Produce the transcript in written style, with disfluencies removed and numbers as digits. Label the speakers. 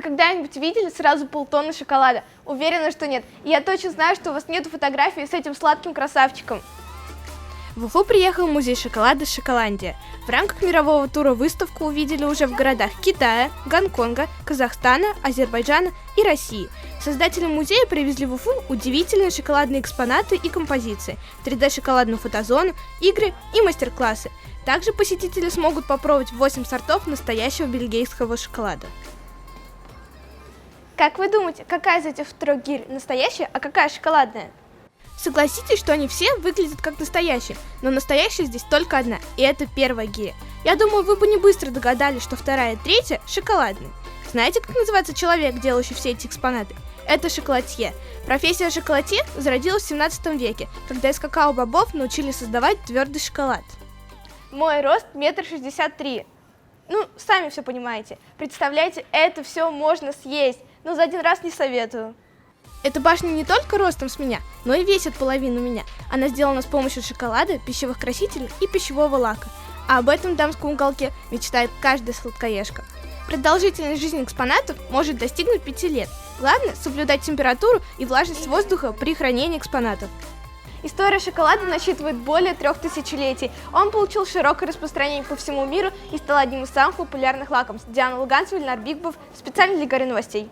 Speaker 1: Вы когда-нибудь видели сразу полтонны шоколада? Уверена, что нет. И я точно знаю, что у вас нет фотографии с этим сладким красавчиком.
Speaker 2: В Уфу приехал музей шоколада «Шоколандия». В рамках мирового тура выставку увидели уже в городах Китая, Гонконга, Казахстана, Азербайджана и России. Создатели музея привезли в Уфу удивительные шоколадные экспонаты и композиции, 3D-шоколадную фотозону, игры и мастер-классы. Также посетители смогут попробовать 8 сортов настоящего бельгийского шоколада.
Speaker 1: Как вы думаете, какая из этих 3 гирь настоящая, а какая шоколадная?
Speaker 2: Согласитесь, что они все выглядят как настоящие, но настоящая здесь только одна, и это первая гиря. Я думаю, вы бы не быстро догадались, что вторая и третья шоколадные. Знаете, как называется человек, делающий все эти экспонаты? Это шоколадье. Профессия шоколадье зародилась в 17 веке, когда из какао-бобов научились создавать твердый шоколад.
Speaker 1: Мой рост 1,63 м. Ну, сами все понимаете. Представляете, это все можно съесть, но за один раз не советую.
Speaker 2: Эта башня не только ростом с меня, но и весит половину меня. Она сделана с помощью шоколада, пищевых красителей и пищевого лака. А об этом в дамском уголке мечтает каждая сладкоежка. Продолжительность жизни экспонатов может достигнуть 5 лет. Главное – соблюдать температуру и влажность воздуха при хранении экспонатов.
Speaker 1: История шоколада насчитывает более 3 тысячелетий. Он получил широкое распространение по всему миру и стал одним из самых популярных лакомств. Диана Луганцева, Ильнар Бигбов, специально для Горы новостей.